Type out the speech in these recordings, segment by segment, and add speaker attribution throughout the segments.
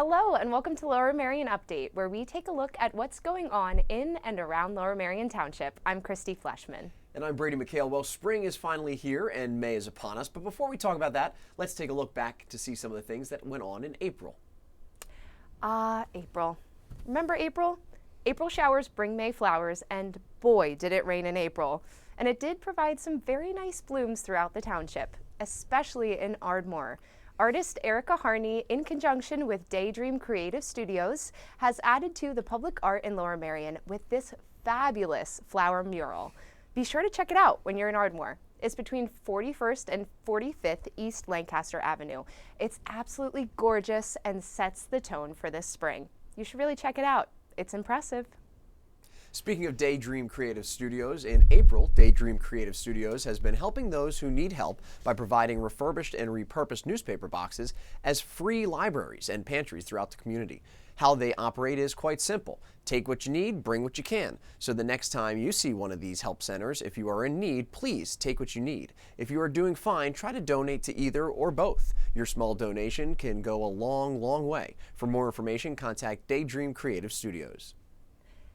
Speaker 1: Hello and welcome to Lower Merion Update, where we take a look at what's going on in and around Lower Merion Township. I'm Christy Fleshman.
Speaker 2: And I'm Brady McHale. Well, spring is finally here and May is upon us. But before we talk about that, let's take a look back to see some of the things that went on in April.
Speaker 1: April. Remember April? April showers bring May flowers, and boy, did it rain in April. And it did provide some very nice blooms throughout the township, especially in Ardmore. Artist Erica Harney, in conjunction with Daydream Creative Studios, has added to the public art in Lower Merion with this fabulous flower mural. Be sure to check it out when you're in Ardmore. It's between 41st and 45th East Lancaster Avenue. It's absolutely gorgeous and sets the tone for this spring. You should really check it out. It's impressive.
Speaker 2: Speaking of Daydream Creative Studios, in April, Daydream Creative Studios has been helping those who need help by providing refurbished and repurposed newspaper boxes as free libraries and pantries throughout the community. How they operate is quite simple. Take what you need, bring what you can. So the next time you see one of these help centers, if you are in need, please take what you need. If you are doing fine, try to donate to either or both. Your small donation can go a long, long way. For more information, contact Daydream Creative Studios.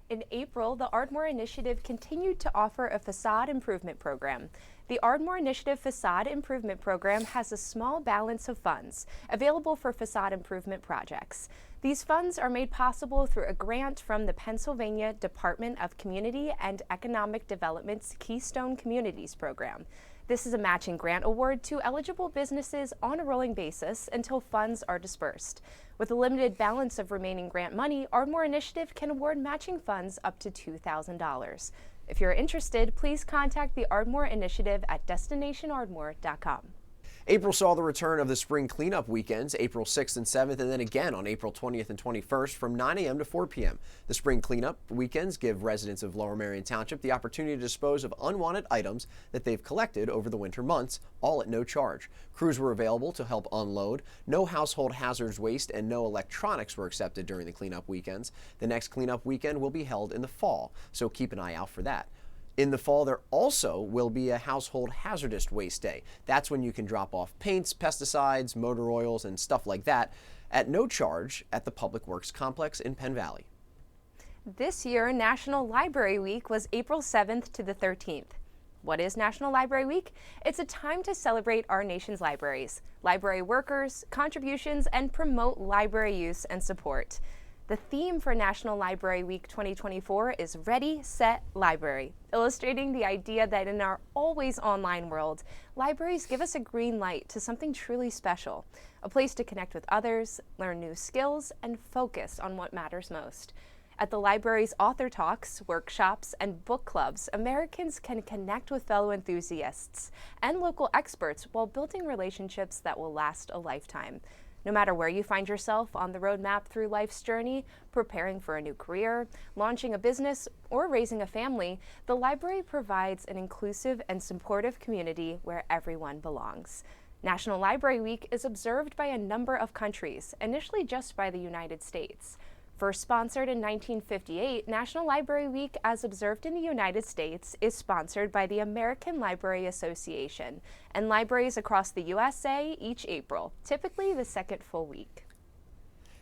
Speaker 1: In April, the Ardmore Initiative continued to offer a facade improvement program. The Ardmore Initiative Facade Improvement Program has a small balance of funds available for facade improvement projects. These funds are made possible through a grant from the Pennsylvania Department of Community and Economic Development's Keystone Communities program. This is a matching grant award to eligible businesses on a rolling basis until funds are dispersed. With a limited balance of remaining grant money, Ardmore Initiative can award matching funds up to $2,000. If you're interested, please contact the Ardmore Initiative at destinationardmore.com.
Speaker 2: April saw the return of the spring cleanup weekends, April 6th and 7th, and then again on April 20th and 21st from 9 a.m. to 4 p.m. The spring cleanup weekends give residents of Lower Merion Township the opportunity to dispose of unwanted items that they've collected over the winter months, all at no charge. Crews were available to help unload. No household hazards waste and no electronics were accepted during the cleanup weekends. The next cleanup weekend will be held in the fall, so keep an eye out for that. In the fall, there also will be a household hazardous waste day. That's when you can drop off paints, pesticides, motor oils, and stuff like that at no charge at the Public Works Complex in Penn Valley.
Speaker 1: This year, National Library Week was April 7th to the 13th. What is National Library Week? It's a time to celebrate our nation's libraries, library workers, contributions, and promote library use and support. The theme for National Library Week 2024 is Ready, Set, Library, illustrating the idea that in our always online world, libraries give us a green light to something truly special, a place to connect with others, learn new skills, and focus on what matters most. At the library's author talks, workshops, and book clubs, Americans can connect with fellow enthusiasts and local experts while building relationships that will last a lifetime. No matter where you find yourself on the roadmap through life's journey, preparing for a new career, launching a business, or raising a family, the library provides an inclusive and supportive community where everyone belongs. National Library Week is observed by a number of countries, initially just by the United States. First sponsored in 1958, National Library Week, as observed in the United States, is sponsored by the American Library Association and libraries across the USA each April, typically the second full week.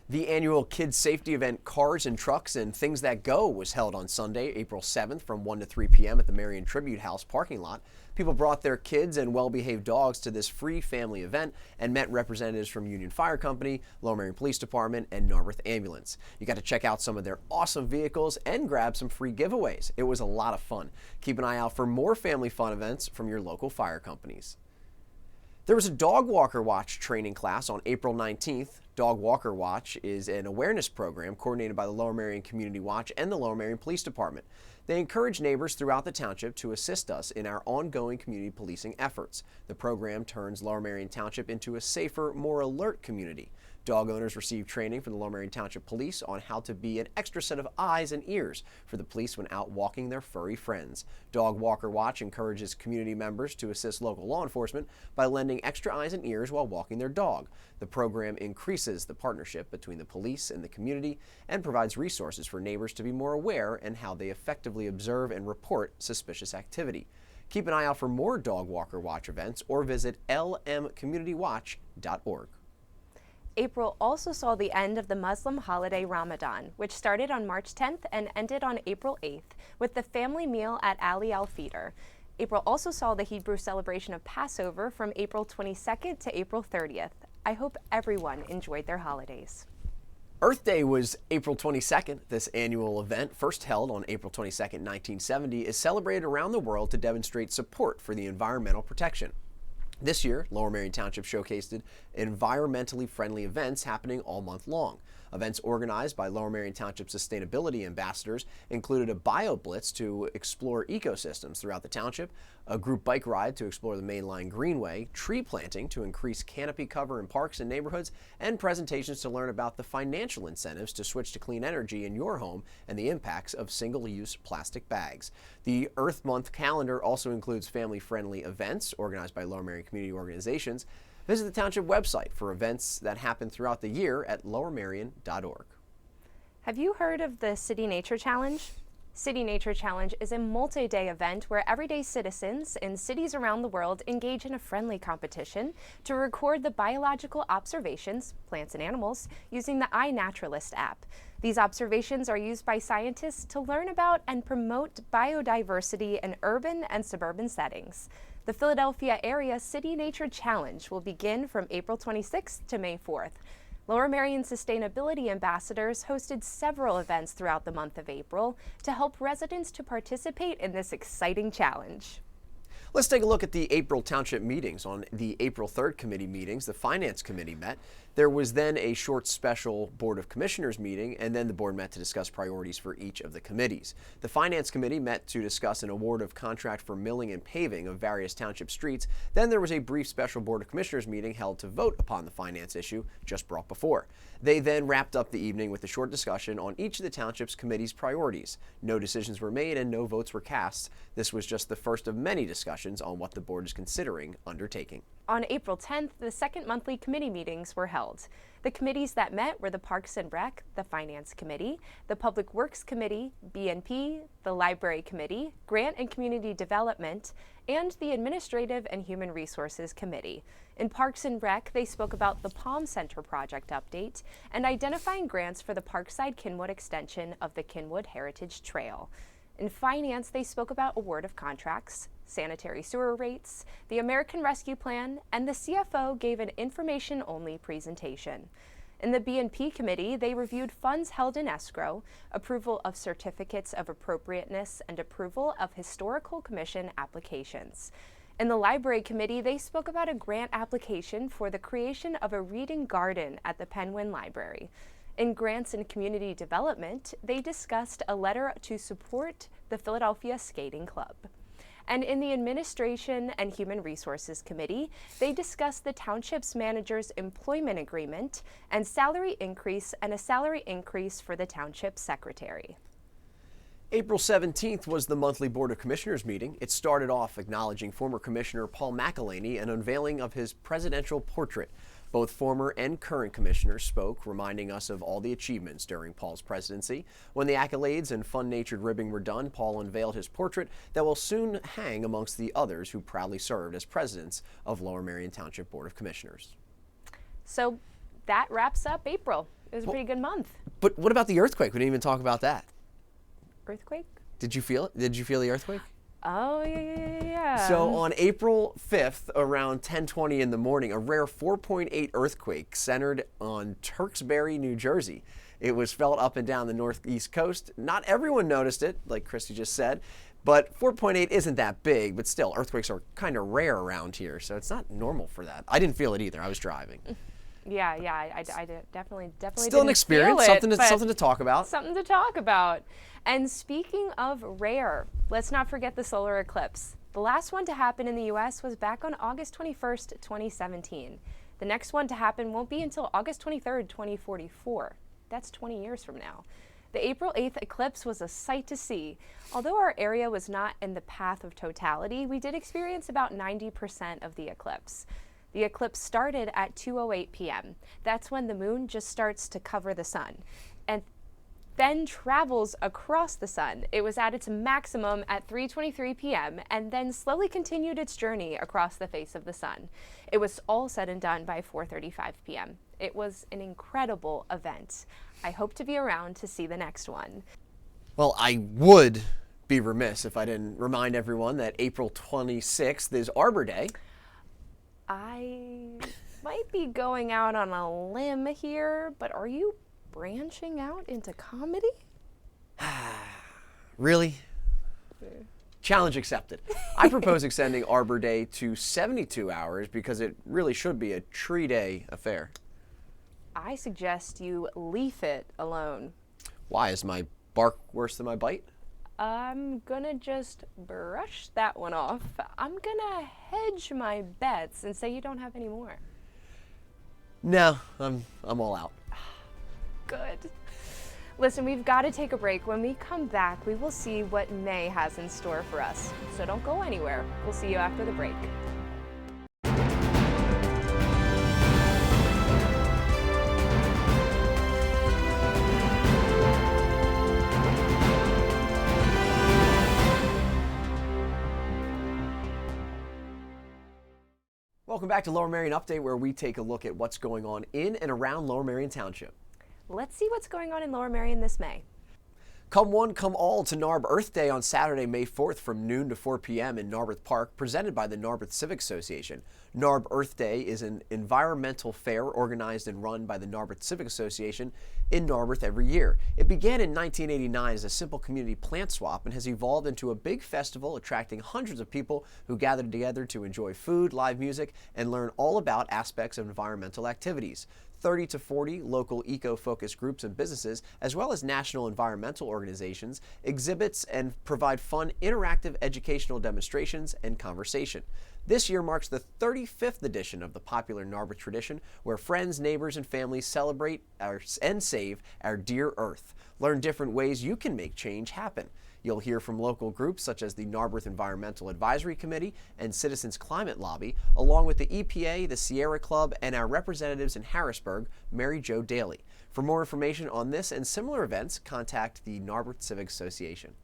Speaker 2: The annual kids safety event Cars and Trucks and Things That Go was held on Sunday, April 7th from 1 to 3 p.m. at the Merion Tribute House parking lot. People brought their kids and well-behaved dogs to this free family event and met representatives from Union Fire Company, Lower Merion Police Department, and Narberth Ambulance. You got to check out some of their awesome vehicles and grab some free giveaways. It was a lot of fun. Keep an eye out for more family fun events from your local fire companies. There was a Dog Walker Watch training class on April 19th. Dog Walker Watch is an awareness program coordinated by the Lower Merion Community Watch and the Lower Merion Police Department. They encourage neighbors throughout the township to assist us in our ongoing community policing efforts. The program turns Lower Merion Township into a safer, more alert community. Dog owners receive training from the Lower Merion Township Police on how to be an extra set of eyes and ears for the police when out walking their furry friends. Dog Walker Watch encourages community members to assist local law enforcement by lending extra eyes and ears while walking their dog. The program increases the partnership between the police and the community and provides resources for neighbors to be more aware and how they effectively observe and report suspicious activity. Keep an eye out for more Dog Walker Watch events or visit lmcommunitywatch.org.
Speaker 1: April also saw the end of the Muslim holiday Ramadan, which started on March 10th and ended on April 8th with the family meal at Ali al-Fitr. April also saw the Hebrew celebration of Passover from April 22nd to April 30th. I hope everyone enjoyed their holidays.
Speaker 2: Earth Day was April 22nd. This annual event, first held on April 22nd, 1970, is celebrated around the world to demonstrate support for the environmental protection. This year, Lower Merion Township showcased environmentally friendly events happening all month long. Events organized by Lower Merion Township sustainability ambassadors included a bio blitz to explore ecosystems throughout the township, a group bike ride to explore the mainline greenway, tree planting to increase canopy cover in parks and neighborhoods, and presentations to learn about the financial incentives to switch to clean energy in your home and the impacts of single-use plastic bags. The Earth Month calendar also includes family-friendly events organized by Lower Merion community organizations. Visit the township website for events that happen throughout the year at lowermerion.org.
Speaker 1: Have you heard of the City Nature Challenge? City Nature Challenge is a multi-day event where everyday citizens in cities around the world engage in a friendly competition to record the biological observations, plants and animals, using the iNaturalist app. These observations are used by scientists to learn about and promote biodiversity in urban and suburban settings. The Philadelphia Area City Nature Challenge will begin from April 26th to May 4th. Lower Merion sustainability ambassadors hosted several events throughout the month of April to help residents to participate in this exciting challenge.
Speaker 2: Let's take a look at the April Township meetings. On the April 3rd committee meetings, the Finance Committee met. There was then a short special Board of Commissioners meeting, and then the board met to discuss priorities for each of the committees. The Finance Committee met to discuss an award of contract for milling and paving of various township streets. Then there was a brief special Board of Commissioners meeting held to vote upon the finance issue just brought before. They then wrapped up the evening with a short discussion on each of the township's committee's priorities. No decisions were made and no votes were cast. This was just the first of many discussions on what the board is considering undertaking.
Speaker 1: On April 10th, the second monthly committee meetings were held. The committees that met were the Parks and Rec, the Finance Committee, the Public Works Committee, BNP, the Library Committee, Grant and Community Development, and the Administrative and Human Resources Committee. In Parks and Rec, they spoke about the Palm Center project update and identifying grants for the Parkside Kinwood extension of the Kinwood Heritage Trail. In Finance, they spoke about award of contracts, sanitary sewer rates, the American Rescue Plan, and the CFO gave an information-only presentation. In the BNP Committee, they reviewed funds held in escrow, approval of certificates of appropriateness, and approval of Historical Commission applications. In the Library Committee, they spoke about a grant application for the creation of a reading garden at the Penguin Library. In Grants and Community Development, they discussed a letter to support the Philadelphia Skating Club. And in the Administration and Human Resources Committee, they discussed the township's manager's employment agreement and salary increase and a salary increase for the township secretary.
Speaker 2: April 17th was the monthly Board of Commissioners meeting. It started off acknowledging former Commissioner Paul McElhaney and unveiling of his presidential portrait. Both former and current commissioners spoke, reminding us of all the achievements during Paul's presidency. When the accolades and fun-natured ribbing were done, Paul unveiled his portrait that will soon hang amongst the others who proudly served as presidents of Lower Merion Township Board of Commissioners.
Speaker 1: So that wraps up April. It was a pretty good month.
Speaker 2: But what about the earthquake? We didn't even talk about that.
Speaker 1: Earthquake?
Speaker 2: Did you feel it? Did you feel the earthquake?
Speaker 1: Oh, yeah.
Speaker 2: So on April 5th, around 10:20 in the morning, a rare 4.8 earthquake centered on Turksbury, New Jersey. It was felt up and down the northeast coast. Not everyone noticed it, like Christy just said, but 4.8 isn't that big, but still, earthquakes are kind of rare around here, so it's not normal for that. I didn't feel it either. I was driving.
Speaker 1: Yeah, I definitely
Speaker 2: Still an experience,
Speaker 1: feel
Speaker 2: something to talk about.
Speaker 1: Something to talk about. And speaking of rare, let's not forget the solar eclipse. The last one to happen in the U.S. was back on August 21st, 2017. The next one to happen won't be until August 23rd, 2044. That's 20 years from now. The April 8th eclipse was a sight to see. Although our area was not in the path of totality, we did experience about 90% of the eclipse. The eclipse started at 2:08 p.m. That's when the moon just starts to cover the sun, and then travels across the sun. It was at its maximum at 3:23 p.m. and then slowly continued its journey across the face of the sun. It was all said and done by 4:35 p.m. It was an incredible event. I hope to be around to see the next one.
Speaker 2: Well, I would be remiss if I didn't remind everyone that April 26th is Arbor Day.
Speaker 1: I might be going out on a limb here, but are you branching out into comedy?
Speaker 2: Really? Challenge accepted. I propose extending Arbor Day to 72 hours because it really should be a tree-day affair.
Speaker 1: I suggest you leave it alone.
Speaker 2: Why? Is my bark worse than my bite?
Speaker 1: I'm gonna just brush that one off. I'm gonna hedge my bets and say you don't have any more.
Speaker 2: No, I'm all out.
Speaker 1: Good. Listen, we've got to take a break. When we come back, we will see what May has in store for us. So don't go anywhere. We'll see you after the break.
Speaker 2: Welcome back to Lower Merion Update, where we take a look at what's going on in and around Lower Merion Township.
Speaker 1: Let's see what's going on in Lower Merion this May.
Speaker 2: Come one, come all to NARB Earth Day on Saturday, May 4th from noon to 4 p.m. in Narberth Park, presented by the Narberth Civic Association. NARB Earth Day is an environmental fair organized and run by the Narberth Civic Association in Narberth every year. It began in 1989 as a simple community plant swap and has evolved into a big festival attracting hundreds of people who gather together to enjoy food, live music, and learn all about aspects of environmental activities. 30 to 40 local eco-focused groups and businesses, as well as national environmental organizations, exhibits and provide fun, interactive educational demonstrations and conversation. This year marks the 35th edition of the popular Narberth tradition, where friends, neighbors, and families celebrate and save our dear Earth. Learn different ways you can make change happen. You'll hear from local groups such as the Narberth Environmental Advisory Committee and Citizens Climate Lobby, along with the EPA, the Sierra Club, and our representatives in Harrisburg, Mary Jo Daly. For more information on this and similar events, contact the Narberth Civic Association.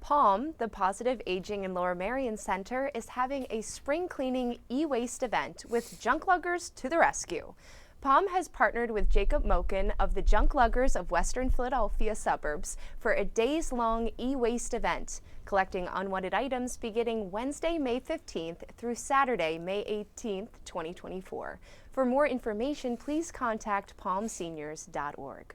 Speaker 1: PALM, the Positive Aging in Lower Merion Center, is having a spring cleaning e-waste event with junk luggers to the rescue. PALM has partnered with Jacob Moken of the Junk Luggers of Western Philadelphia suburbs for a days-long e-waste event, collecting unwanted items beginning Wednesday, May 15th through Saturday, May 18th, 2024. For more information, please contact palmseniors.org.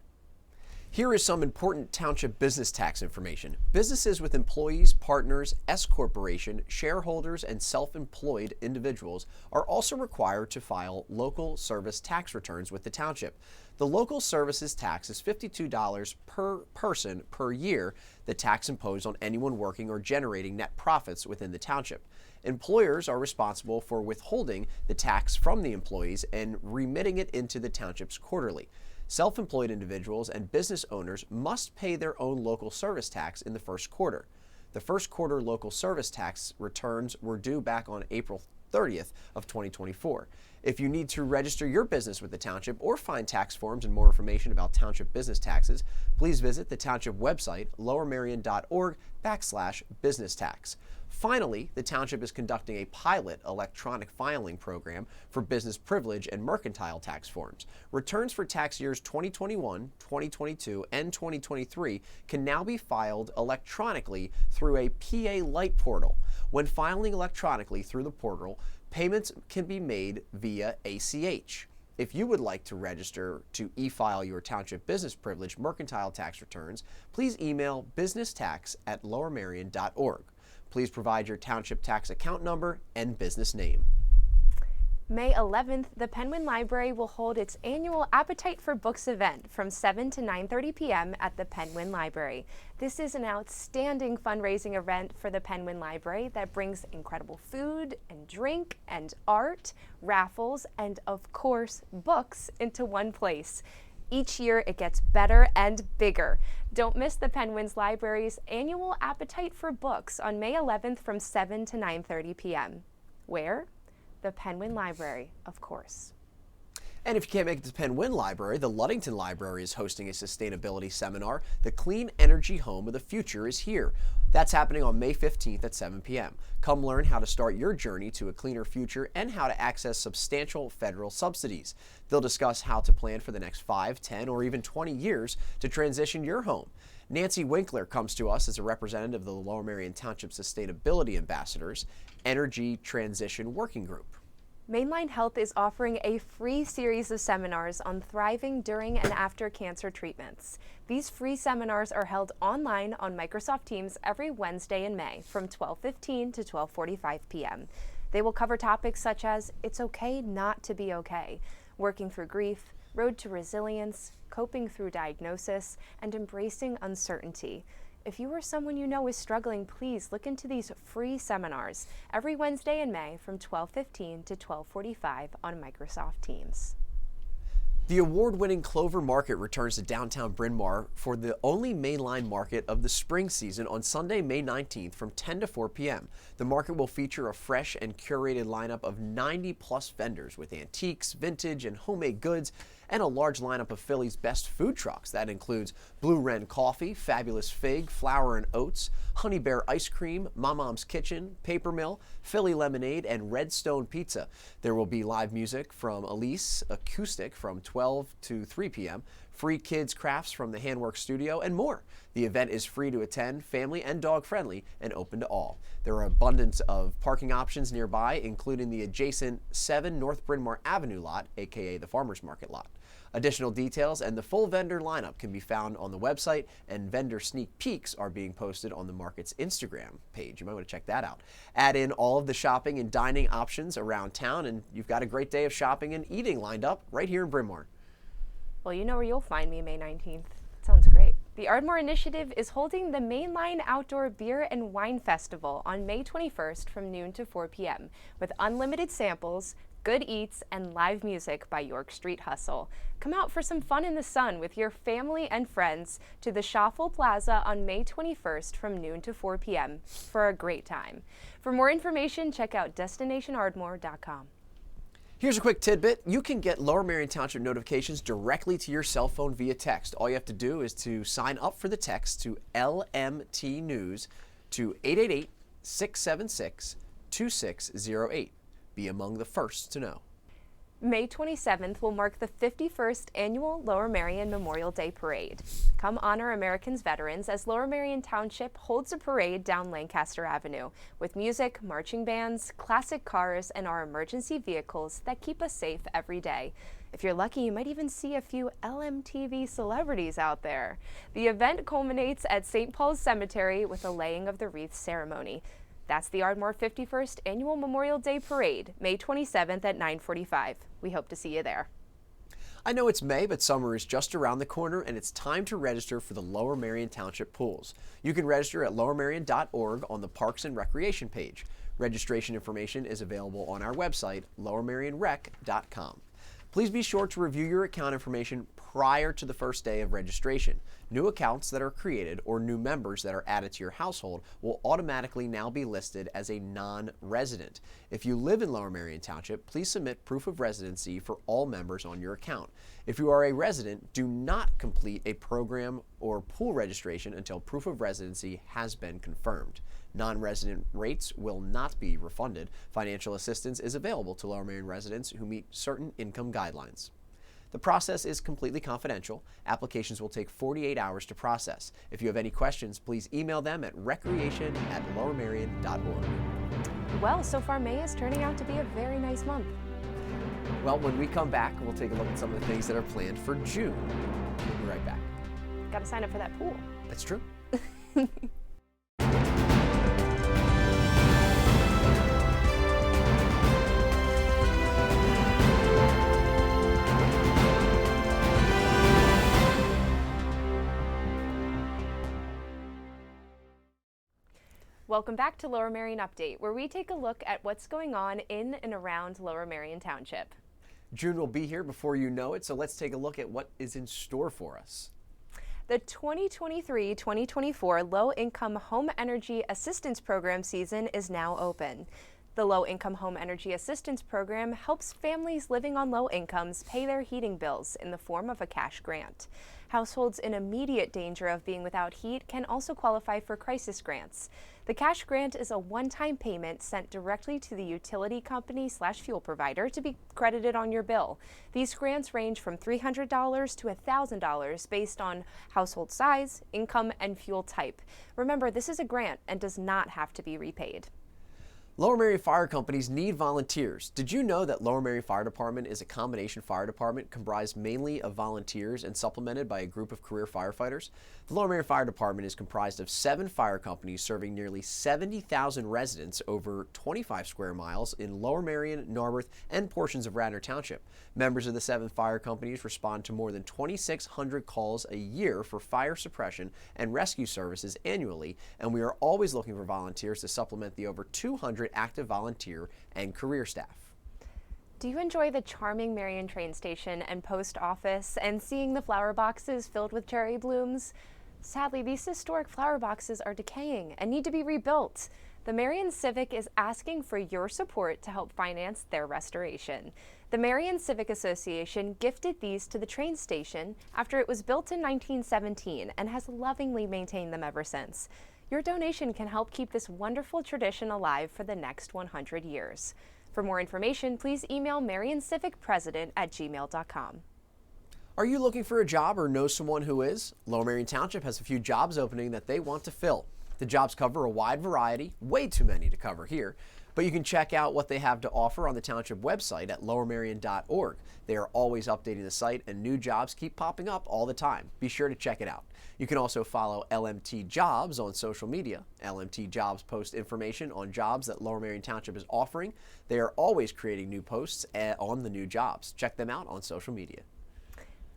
Speaker 2: Here is some important township business tax information. Businesses with employees, partners, S corporation, shareholders, and self-employed individuals are also required to file local service tax returns with the township. The local services tax is $52 per person per year, the tax imposed on anyone working or generating net profits within the township. Employers are responsible for withholding the tax from the employees and remitting it into the townships quarterly. Self-employed individuals and business owners must pay their own local service tax in the first quarter. The first quarter local service tax returns were due back on April 30th of 2024. If you need to register your business with the township or find tax forms and more information about township business taxes, please visit the township website, lowermerion.org/business tax. Finally, the township is conducting a pilot electronic filing program for business privilege and mercantile tax forms. Returns for tax years 2021, 2022, and 2023 can now be filed electronically through a PA Lite portal. When filing electronically through the portal, payments can be made via ACH. If you would like to register to e-file your township business privilege mercantile tax returns, please email businesstax@lowermerion.org. Please provide your township tax account number and business name.
Speaker 1: May 11th, the Penguin Library will hold its annual Appetite for Books event from 7 to 9:30 p.m. at the Penguin Library. This is an outstanding fundraising event for the Penguin Library that brings incredible food and drink and art, raffles, and of course, books into one place. Each year it gets better and bigger. Don't miss the Penguins Library's annual Appetite for Books on May 11th from 7 to 9:30 p.m. Where? The Penguin Library, of course.
Speaker 2: And if you can't make it to Penguin Library, the Ludington Library is hosting a sustainability seminar. The Clean Energy Home of the Future is here. That's happening on May 15th at 7 p.m. Come learn how to start your journey to a cleaner future and how to access substantial federal subsidies. They'll discuss how to plan for the next 5, 10, or even 20 years to transition your home. Nancy Winkler comes to us as a representative of the Lower Merion Township Sustainability Ambassadors Energy Transition Working Group.
Speaker 1: Mainline Health is offering a free series of seminars on thriving during and after cancer treatments. These free seminars are held online on Microsoft Teams every Wednesday in May from 12:15 to 12:45 p.m. They will cover topics such as it's okay not to be okay, working through grief, road to resilience, coping through diagnosis, and embracing uncertainty. If you or someone you know is struggling, please look into these free seminars every Wednesday in May from 12:15 to 12:45 on Microsoft Teams.
Speaker 2: The award-winning Clover Market returns to downtown Bryn Mawr for the only mainline market of the spring season on Sunday, May 19th from 10 to 4 p.m. The market will feature a fresh and curated lineup of 90-plus vendors with antiques, vintage, and homemade goods, and a large lineup of Philly's best food trucks. That includes Blue Wren Coffee, Fabulous Fig, Flour and Oats, Honey Bear Ice Cream, Mom's Kitchen, Paper Mill, Philly Lemonade, and Redstone Pizza. There will be live music from Elise Acoustic from 12 to 3 p.m., free kids crafts from the Handwork Studio, and more. The event is free to attend, family and dog friendly, and open to all. There are abundance of parking options nearby, including the adjacent 7 North Bryn Mawr Avenue lot, aka the Farmers Market lot. Additional details and the full vendor lineup can be found on the website, and vendor sneak peeks are being posted on the market's Instagram page. You might want to check that out. Add in all of the shopping and dining options around town, and you've got a great day of shopping and eating lined up right here in Bryn Mawr.
Speaker 1: Well, you know where you'll find me May 19th. Sounds great. The Ardmore Initiative is holding the Mainline Outdoor Beer and Wine Festival on May 21st from noon to 4 p.m. with unlimited samples, good eats, and live music by York Street Hustle. Come out for some fun in the sun with your family and friends to the Schaffel Plaza on May 21st from noon to 4 p.m. for a great time. For more information, check out destinationardmore.com.
Speaker 2: Here's a quick tidbit. You can get Lower Merion Township notifications directly to your cell phone via text. All you have to do is to sign up for the text to LMT News to 888-676-2608. Be among the first to know.
Speaker 1: May 27th will mark the 51st annual Lower Merion Memorial Day Parade. Come honor America's veterans as Lower Merion Township holds a parade down Lancaster Avenue with music, marching bands, classic cars, and our emergency vehicles that keep us safe every day. If you're lucky, you might even see a few LMTV celebrities out there. The event culminates at St. Paul's Cemetery with a laying of the wreath ceremony. That's the Ardmore 51st Annual Memorial Day Parade, May 27th at 9:45. We hope to see you there.
Speaker 2: I know it's May, but summer is just around the corner, and it's time to register for the Lower Merion Township pools. You can register at lowermerion.org on the Parks and Recreation page. Registration information is available on our website, lowermerionrec.com. Please be sure to review your account information prior to the first day of registration. New accounts that are created or new members that are added to your household will automatically now be listed as a non-resident. If you live in Lower Merion Township, please submit proof of residency for all members on your account. If you are a resident, do not complete a program or pool registration until proof of residency has been confirmed. Non-resident rates will not be refunded. Financial assistance is available to Lower Merion residents who meet certain income guidelines. The process is completely confidential. Applications will take 48 hours to process. If you have any questions, please email them at recreation@lowermerion.org.
Speaker 1: Well, so far May is turning out to be a very nice month.
Speaker 2: Well, when we come back, we'll take a look at some of the things that are planned for June. We'll be right back.
Speaker 1: Got to sign up for that pool.
Speaker 2: That's true.
Speaker 1: Welcome back to Lower Merion Update, where we take a look at what's going on in and around Lower Merion Township.
Speaker 2: June will be here before you know it, so let's take a look at what is in store for us.
Speaker 1: The 2023-2024 Low Income Home Energy Assistance Program season is now open. The Low-Income Home Energy Assistance Program helps families living on low incomes pay their heating bills in the form of a cash grant. Households in immediate danger of being without heat can also qualify for crisis grants. The cash grant is a one-time payment sent directly to the utility company/fuel provider to be credited on your bill. These grants range from $300 to $1,000 based on household size, income, and fuel type. Remember, this is a grant and does not have to be repaid.
Speaker 2: Lower Merion fire companies need volunteers. Did you know that Lower Merion Fire Department is a combination fire department comprised mainly of volunteers and supplemented by a group of career firefighters? The Lower Merion Fire Department is comprised of 7 fire companies serving nearly 70,000 residents over 25 square miles in Lower Merion, Narberth, and portions of Radnor Township. Members of the 7 fire companies respond to more than 2,600 calls a year for fire suppression and rescue services annually, and we are always looking for volunteers to supplement the over 200 active volunteer and career staff.
Speaker 1: Do you enjoy the charming Merion train station and post office and seeing the flower boxes filled with cherry blooms? Sadly, these historic flower boxes are decaying and need to be rebuilt. The Merion Civic is asking for your support to help finance their restoration. The Merion Civic Association gifted these to the train station after it was built in 1917 and has lovingly maintained them ever since. Your donation can help keep this wonderful tradition alive for the next 100 years. For more information, please email MerionCivicPresident@gmail.com.
Speaker 2: Are you looking for a job or know someone who is? Lower Merion Township has a few jobs opening that they want to fill. The jobs cover a wide variety, way too many to cover here, but you can check out what they have to offer on the township website at lowermerion.org. They are always updating the site and new jobs keep popping up all the time. Be sure to check it out. You can also follow LMT Jobs on social media. LMT Jobs post information on jobs that Lower Merion Township is offering. They are always creating new posts on the new jobs. Check them out on social media.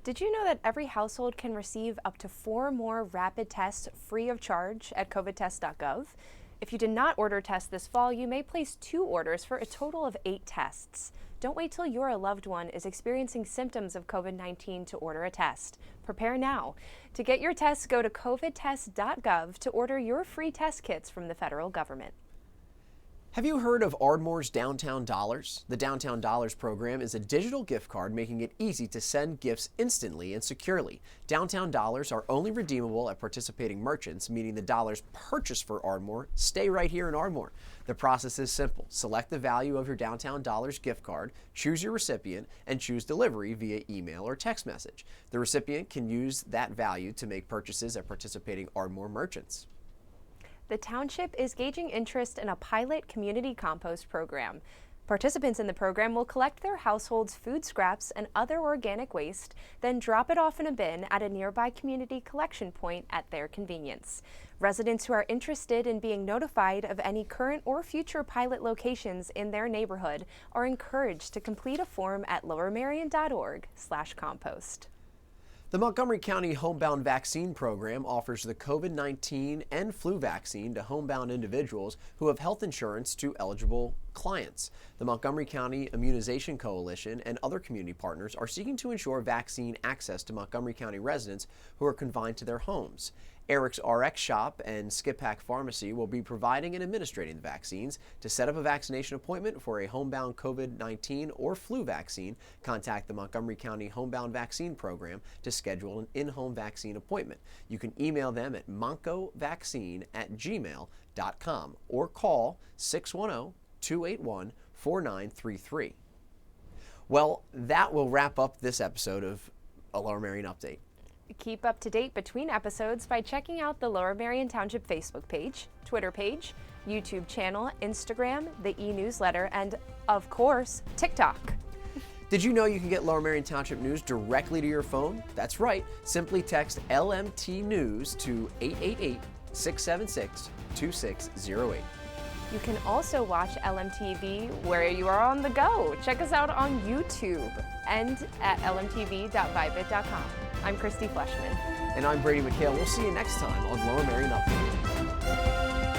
Speaker 1: Did you know that every household can receive up to 4 more rapid tests free of charge at covidtest.gov? If you did not order tests this fall, you may place 2 orders for a total of 8 tests. Don't wait till your loved one is experiencing symptoms of COVID-19 to order a test. Prepare now. To get your tests, go to covidtest.gov to order your free test kits from the federal government.
Speaker 2: Have you heard of Ardmore's Downtown Dollars? The Downtown Dollars program is a digital gift card making it easy to send gifts instantly and securely. Downtown Dollars are only redeemable at participating merchants, meaning the dollars purchased for Ardmore stay right here in Ardmore. The process is simple. Select the value of your Downtown Dollars gift card, choose your recipient, and choose delivery via email or text message. The recipient can use that value to make purchases at participating Ardmore merchants.
Speaker 1: The township is gauging interest in a pilot community compost program. Participants in the program will collect their household's food scraps and other organic waste, then drop it off in a bin at a nearby community collection point at their convenience. Residents who are interested in being notified of any current or future pilot locations in their neighborhood are encouraged to complete a form at lowermerion.org/compost.
Speaker 2: The Montgomery County Homebound Vaccine Program offers the COVID-19 and flu vaccine to homebound individuals who have health insurance to eligible clients. The Montgomery County Immunization Coalition and other community partners are seeking to ensure vaccine access to Montgomery County residents who are confined to their homes. Eric's RX Shop and Skip Pack Pharmacy will be providing and administrating the vaccines. To set up a vaccination appointment for a homebound COVID-19 or flu vaccine, contact the Montgomery County Homebound Vaccine Program to schedule an in-home vaccine appointment. You can email them at moncovaccine@gmail.com or call 610-281-4933. Well, that will wrap up this episode of a Lower Merion Update.
Speaker 1: Keep up to date between episodes by checking out the Lower Merion Township Facebook page, Twitter page, YouTube channel, Instagram, the e-newsletter, and, of course, TikTok.
Speaker 2: Did you know you can get Lower Merion Township news directly to your phone? That's right. Simply text LMT News to 888-676-2608.
Speaker 1: You can also watch LMTV where you are on the go. Check us out on YouTube and at lmtv.vibit.com. I'm Christy Fleshman.
Speaker 2: And I'm Brady McHale. We'll see you next time on Lower Merion Update.